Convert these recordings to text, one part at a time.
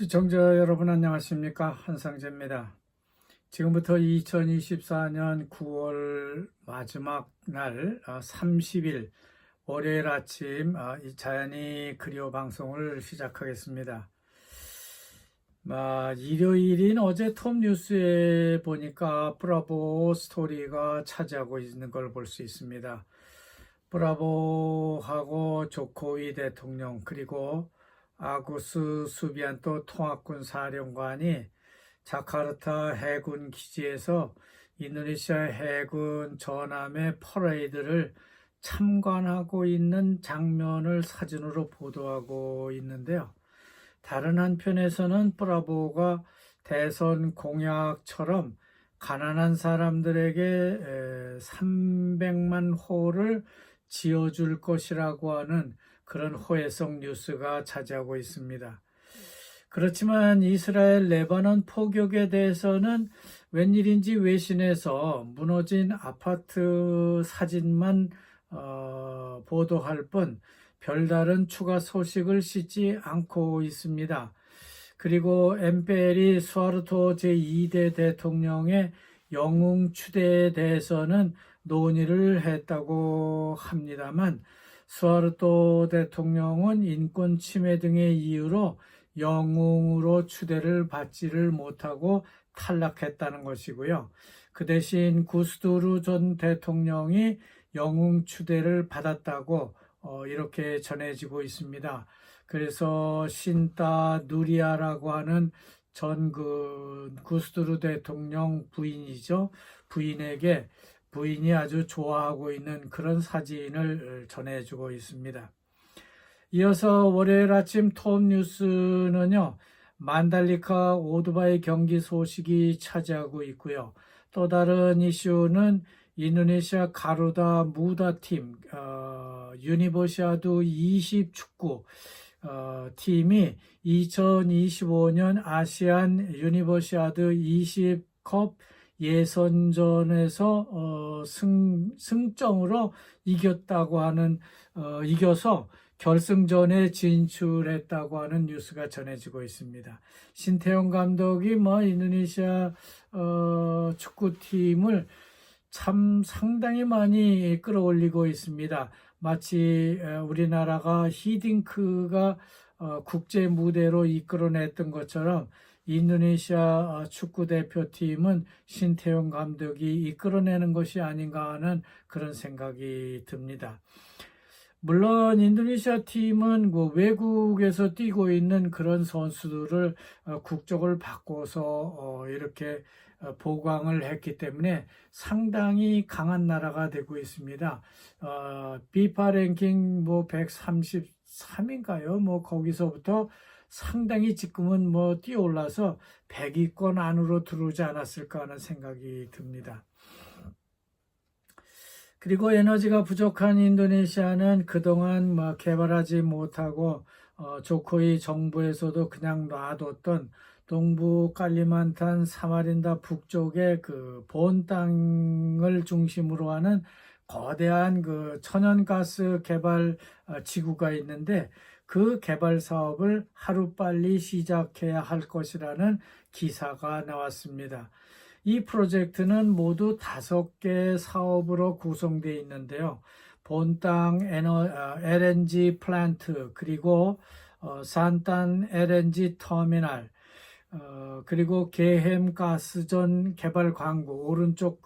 시청자 여러분 안녕하십니까? 한상재입니다. 지금부터 2024년 9월 마지막 날 30일 월요일 아침 이 자연이 그리워 방송을 시작하겠습니다. 일요일인 어제 톱 뉴스에 보니까 브라보 스토리가 차지하고 있는 걸 볼 수 있습니다. 브라보하고 조코위 대통령 그리고 아구스 수비안토 통합군 사령관이 자카르타 해군 기지에서 인도네시아 해군 전함의 퍼레이드를 참관하고 있는 장면을 사진으로 보도하고 있는데요. 다른 한편에서는 브라보가 대선 공약처럼 가난한 사람들에게 300만 호를 지어줄 것이라고 하는 그런 호혜성 뉴스가 차지하고 있습니다. 그렇지만 이스라엘 레바논 포격에 대해서는 웬일인지 외신에서 무너진 아파트 사진만 보도할 뿐 별다른 추가 소식을 싣지 않고 있습니다. 그리고 엠페리 수하르토 제2대 대통령의 영웅 추대에 대해서는 논의를 했다고 합니다만 수하르토 대통령은 인권 침해 등의 이유로 영웅으로 추대를 받지를 못하고 탈락했다는 것이고요. 그 대신 구스두루 전 대통령이 영웅 추대를 받았다고 이렇게 전해지고 있습니다. 그래서 신타 누리아라고 하는 전 구스두루 대통령 부인이죠. 부인이 아주 좋아하고 있는 그런 사진을 전해주고 있습니다. 이어서 월요일 아침 톱 뉴스는요, 만달리카 오토바이 경기 소식이 차지하고 있고요. 또 다른 이슈는 인도네시아 가루다 무다 팀, 유니버시아드 20 축구 팀이 2025년 아시안 유니버시아드 20컵 예선전에서 승점으로 이겨서 결승전에 진출했다고 하는 뉴스가 전해지고 있습니다. 신태용 감독이 인도네시아 축구팀을 참 상당히 많이 끌어올리고 있습니다. 마치 우리나라가 히딩크가 국제 무대로 이끌어냈던 것처럼 인도네시아 축구대표팀은 신태용 감독이 이끌어내는 것이 아닌가 하는 그런 생각이 듭니다. 물론 인도네시아 팀은 외국에서 뛰고 있는 그런 선수들을 국적을 바꿔서 이렇게 보강을 했기 때문에 상당히 강한 나라가 되고 있습니다. 비파 랭킹 133인가요? 거기서부터 상당히 지금은 뛰어올라서 100위권 안으로 들어오지 않았을까 하는 생각이 듭니다. 그리고 에너지가 부족한 인도네시아는 그동안 개발하지 못하고 조코이 정부에서도 그냥 놔뒀던 동부 칼리만탄 사마린다 북쪽의 그 본 땅을 중심으로 하는 거대한 그 천연가스 개발 지구가 있는데 그 개발 사업을 하루빨리 시작해야 할 것이라는 기사가 나왔습니다. 이 프로젝트는 모두 5개 사업으로 구성되어 있는데요. 본땅 LNG 플랜트, 그리고 산탄 LNG 터미널, 그리고 게헴 가스전 개발 광구, 오른쪽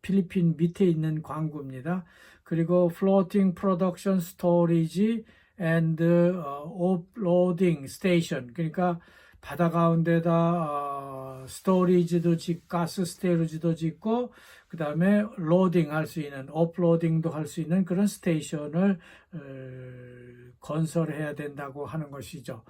필리핀 밑에 있는 광구입니다. 그리고 플로팅 프로덕션 스토리지 앤드 오프로딩 스테이션, 그러니까 바다 가운데다 스토리지도 짓고 가스 스토리지도 짓고 그 다음에 로딩 할 수 있는 오프로딩도 할 수 있는 그런 스테이션을 건설해야 된다고 하는 것이죠.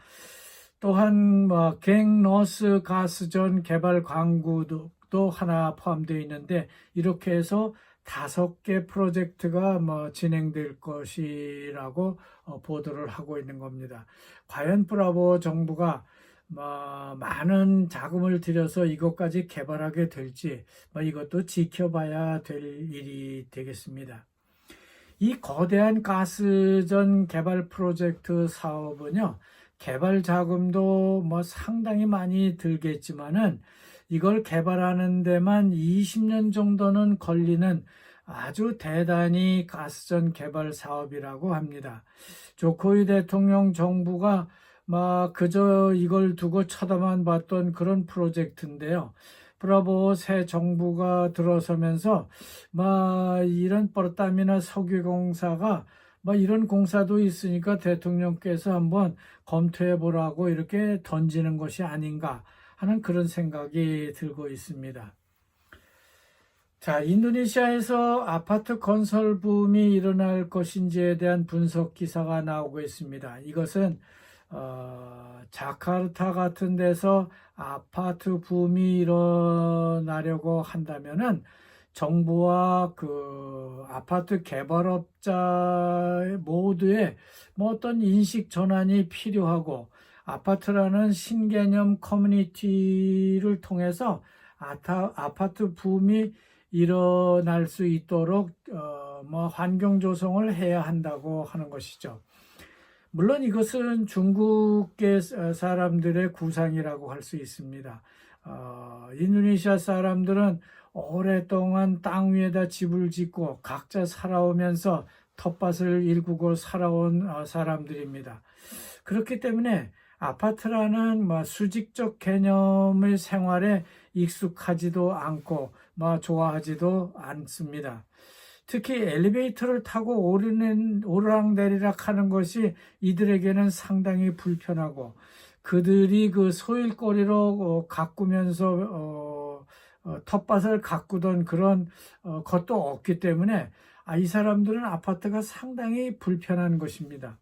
또한 갱너스 가스전 개발 광구도 하나 포함되어 있는데 이렇게 해서 5개 프로젝트가 진행될 것이라고 보도를 하고 있는 겁니다. 과연 브라보 정부가 많은 자금을 들여서 이것까지 개발하게 될지 이것도 지켜봐야 될 일이 되겠습니다. 이 거대한 가스전 개발 프로젝트 사업은요, 개발 자금도 뭐 상당히 많이 들겠지만은 이걸 개발하는 데만 20년 정도는 걸리는 아주 대단히 가스전 개발 사업이라고 합니다. 조코이 대통령 정부가 막 그저 이걸 두고 쳐다만 봤던 그런 프로젝트인데요. 브라보 새 정부가 들어서면서 막 이런 뻘땀이나 석유공사가 막 이런 공사도 있으니까 대통령께서 한번 검토해 보라고 이렇게 던지는 것이 아닌가 하는 그런 생각이 들고 있습니다. 자, 인도네시아에서 아파트 건설 붐이 일어날 것인지에 대한 분석 기사가 나오고 있습니다. 이것은 자카르타 같은 데서 아파트 붐이 일어나려고 한다면은 정부와 그 아파트 개발업자 모두의 뭐 어떤 인식 전환이 필요하고 아파트라는 신개념 커뮤니티를 통해서 아파트 붐이 일어날 수 있도록 뭐 환경 조성을 해야 한다고 하는 것이죠. 물론 이것은 중국계 사람들의 구상이라고 할 수 있습니다. 인도네시아 사람들은 오랫동안 땅 위에다 집을 짓고 각자 살아오면서 텃밭을 일구고 살아온 사람들입니다. 그렇기 때문에 아파트라는 수직적 개념의 생활에 익숙하지도 않고 좋아하지도 않습니다. 특히 엘리베이터를 타고 오르락내리락 하는 것이 이들에게는 상당히 불편하고 그들이 그 소일거리로 가꾸면서 텃밭을 가꾸던 그런 것도 없기 때문에 이 사람들은 아파트가 상당히 불편한 것입니다.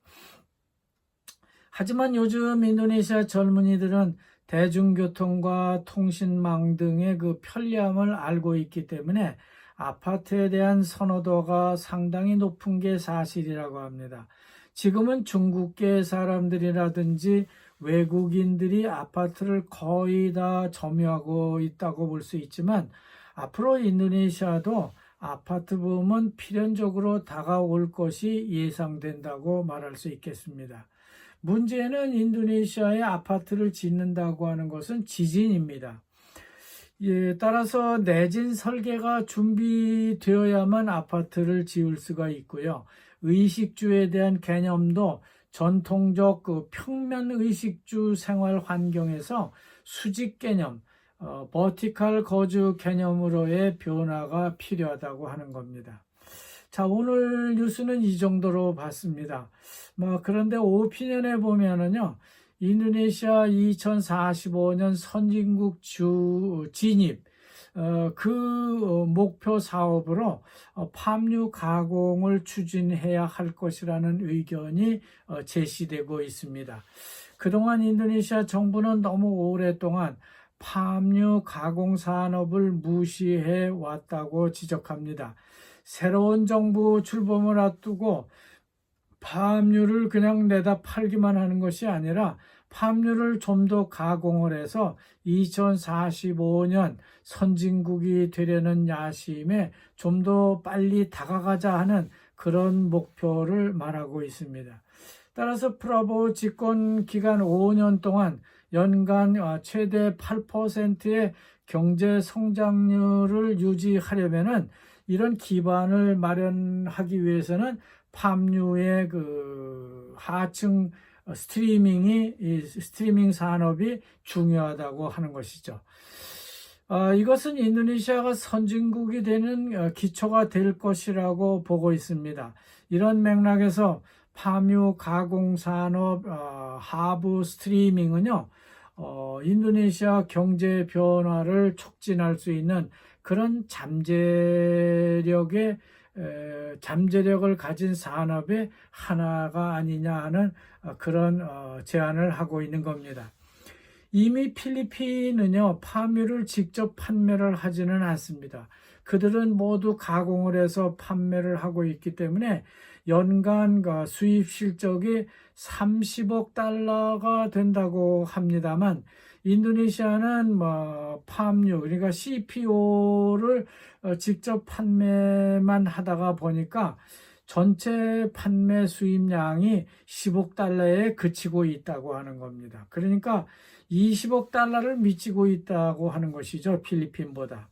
하지만 요즘 인도네시아 젊은이들은 대중교통과 통신망 등의 그 편리함을 알고 있기 때문에 아파트에 대한 선호도가 상당히 높은 게 사실이라고 합니다. 지금은 중국계 사람들이라든지 외국인들이 아파트를 거의 다 점유하고 있다고 볼 수 있지만 앞으로 인도네시아도 아파트 붐은 필연적으로 다가올 것이 예상된다고 말할 수 있겠습니다. 문제는 인도네시아에 아파트를 짓는다고 하는 것은 지진입니다. 따라서 내진 설계가 준비되어야만 아파트를 지을 수가 있고요. 의식주에 대한 개념도 전통적 그 평면 의식주 생활 환경에서 수직 개념, 버티칼 거주 개념으로의 변화가 필요하다고 하는 겁니다. 자, 오늘 뉴스는 이 정도로 봤습니다. 그런데 오피니언에 보면은요, 인도네시아 2045년 선진국 진입, 목표 사업으로 팜유 가공을 추진해야 할 것이라는 의견이 제시되고 있습니다. 그동안 인도네시아 정부는 너무 오랫동안 팜유 가공 산업을 무시해 왔다고 지적합니다. 새로운 정부 출범을 앞두고 팜유를 그냥 내다 팔기만 하는 것이 아니라 팜유를 좀 더 가공을 해서 2045년 선진국이 되려는 야심에 좀 더 빨리 다가가자 하는 그런 목표를 말하고 있습니다. 따라서 프라보 집권 기간 5년 동안 연간 최대 8%의 경제 성장률을 유지하려면은 이런 기반을 마련하기 위해서는 팜유의 그 하층 스트리밍 산업이 중요하다고 하는 것이죠. 이것은 인도네시아가 선진국이 되는 기초가 될 것이라고 보고 있습니다. 이런 맥락에서 팜유 가공 산업 하부 스트리밍은요, 인도네시아 경제 변화를 촉진할 수 있는 그런 잠재력을 가진 산업의 하나가 아니냐 하는 그런 제안을 하고 있는 겁니다. 이미 필리핀은요, 팜유를 직접 판매를 하지는 않습니다. 그들은 모두 가공을 해서 판매를 하고 있기 때문에 연간 수입 실적이 30억 달러가 된다고 합니다만 인도네시아는 팜유, 그러니까 CPO를 직접 판매만 하다가 보니까 전체 판매 수입량이 10억 달러에 그치고 있다고 하는 겁니다. 그러니까 20억 달러를 미치고 있다고 하는 것이죠. 필리핀보다.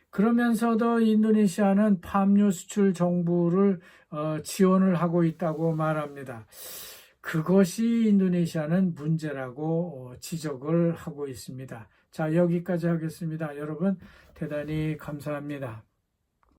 그러면서도 인도네시아는 팜유 수출 정부를 지원을 하고 있다고 말합니다. 그것이 인도네시아는 문제라고 지적을 하고 있습니다. 자, 여기까지 하겠습니다. 여러분, 대단히 감사합니다.